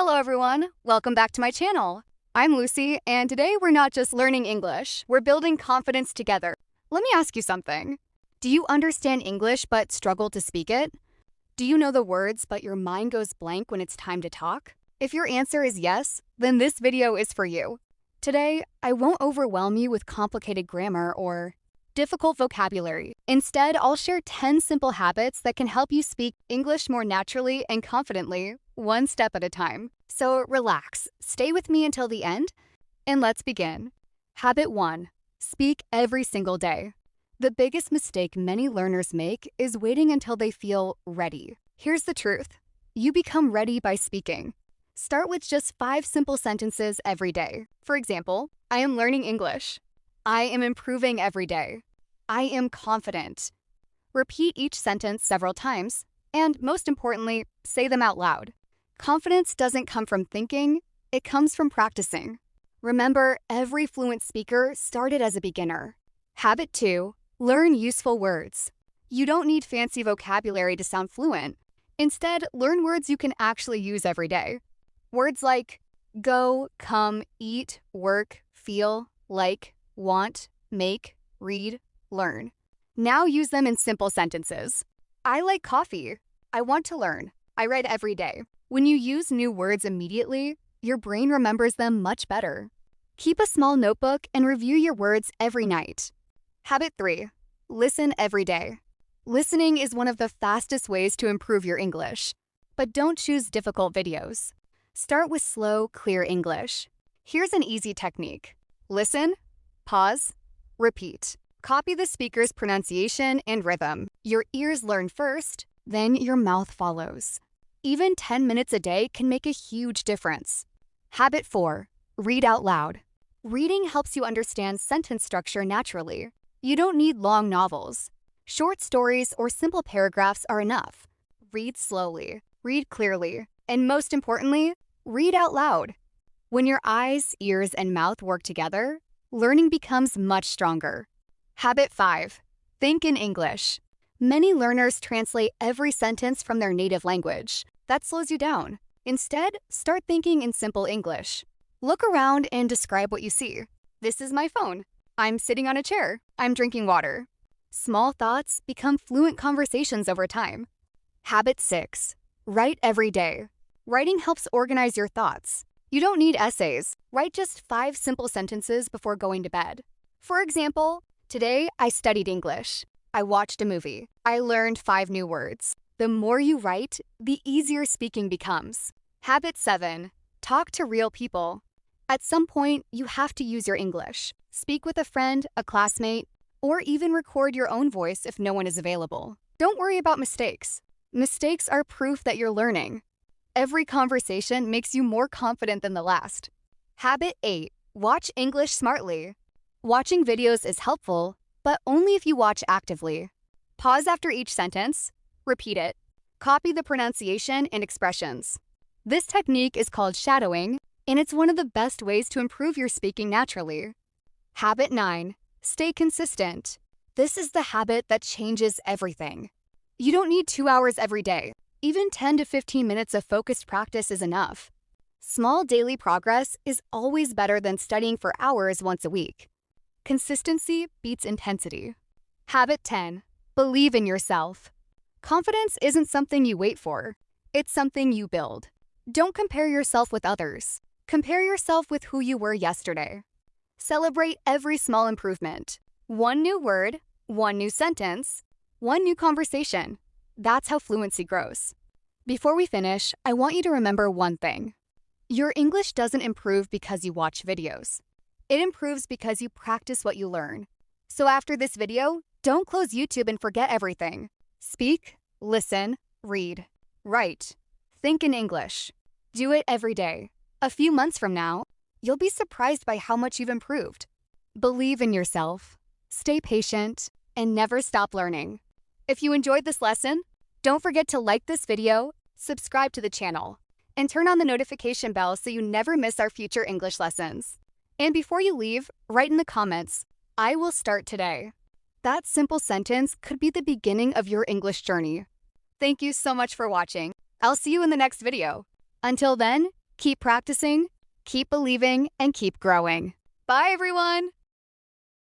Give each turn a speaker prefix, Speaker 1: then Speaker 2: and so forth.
Speaker 1: Hello everyone, welcome back to my channel. I'm Lucy, and today we're not just learning English, we're building confidence together. Let me ask you something. Do you understand English but struggle to speak it? Do you know the words but your mind goes blank when it's time to talk? If your answer is yes, then this video is for you. Today, I won't overwhelm you with complicated grammar or difficult vocabulary. Instead, I'll share 10 simple habits that can help you speak English more naturally and confidently, one step at a time. So relax, stay with me until the end, and let's begin. Habit 1. Speak every single day. The biggest mistake many learners make is waiting until they feel ready. Here's the truth. You become ready by speaking. Start with just 5 simple sentences every day. For example, I am learning English. I am improving every day. I am confident. Repeat each sentence several times, and most importantly, say them out loud. Confidence doesn't come from thinking, it comes from practicing. Remember, every fluent speaker started as a beginner. Habit 2. Learn useful words. You don't need fancy vocabulary to sound fluent. Instead, learn words you can actually use every day. Words like go, come, eat, work, feel, like, want, make, read, learn. Now use them in simple sentences. I like coffee. I want to learn. I read every day. When you use new words immediately, your brain remembers them much better. Keep a small notebook and review your words every night. Habit 3. Listen every day. Listening is one of the fastest ways to improve your English. But don't choose difficult videos. Start with slow, clear English. Here's an easy technique. Listen, pause, repeat. Copy the speaker's pronunciation and rhythm. Your ears learn first, then your mouth follows. Even 10 minutes a day can make a huge difference. Habit 4. Read out loud. Reading helps you understand sentence structure naturally. You don't need long novels. Short stories or simple paragraphs are enough. Read slowly, read clearly, and most importantly, read out loud. When your eyes, ears, and mouth work together, learning becomes much stronger. Habit 5. Think in English. Many learners translate every sentence from their native language. That slows you down. Instead, start thinking in simple English. Look around and describe what you see. This is my phone. I'm sitting on a chair. I'm drinking water. Small thoughts become fluent conversations over time. Habit 6. Write every day. Writing helps organize your thoughts. You don't need essays. Write just 5 simple sentences before going to bed. For example, today I studied English. I watched a movie. I learned 5 new words. The more you write, the easier speaking becomes. Habit 7. Talk to real people. At some point, you have to use your English. Speak with a friend, a classmate, or even record your own voice if no one is available. Don't worry about mistakes. Mistakes are proof that you're learning. Every conversation makes you more confident than the last. Habit 8. Watch English smartly. Watching videos is helpful, but only if you watch actively. Pause after each sentence, repeat it. Copy the pronunciation and expressions. This technique is called shadowing, and it's one of the best ways to improve your speaking naturally. Habit 9. Stay consistent. This is the habit that changes everything. You don't need 2 hours every day. Even 10 to 15 minutes of focused practice is enough. Small daily progress is always better than studying for hours once a week. Consistency beats intensity. Habit 10. Believe in yourself. Confidence isn't something you wait for. It's something you build. Don't compare yourself with others. Compare yourself with who you were yesterday. Celebrate every small improvement. 1 new word, 1 new sentence, 1 new conversation. That's how fluency grows. Before we finish, I want you to remember one thing. Your English doesn't improve because you watch videos. It improves because you practice what you learn. So after this video, don't close YouTube and forget everything. Speak, listen, read, write, think in English. Do it every day. A few months from now, you'll be surprised by how much you've improved. Believe in yourself, stay patient, and never stop learning. If you enjoyed this lesson, don't forget to like this video, subscribe to the channel, and turn on the notification bell so you never miss our future English lessons. And before you leave, write in the comments, I will start today. That simple sentence could be the beginning of your English journey. Thank you so much for watching. I'll see you in the next video. Until then, Keep practicing, keep believing, and keep growing. Bye, everyone!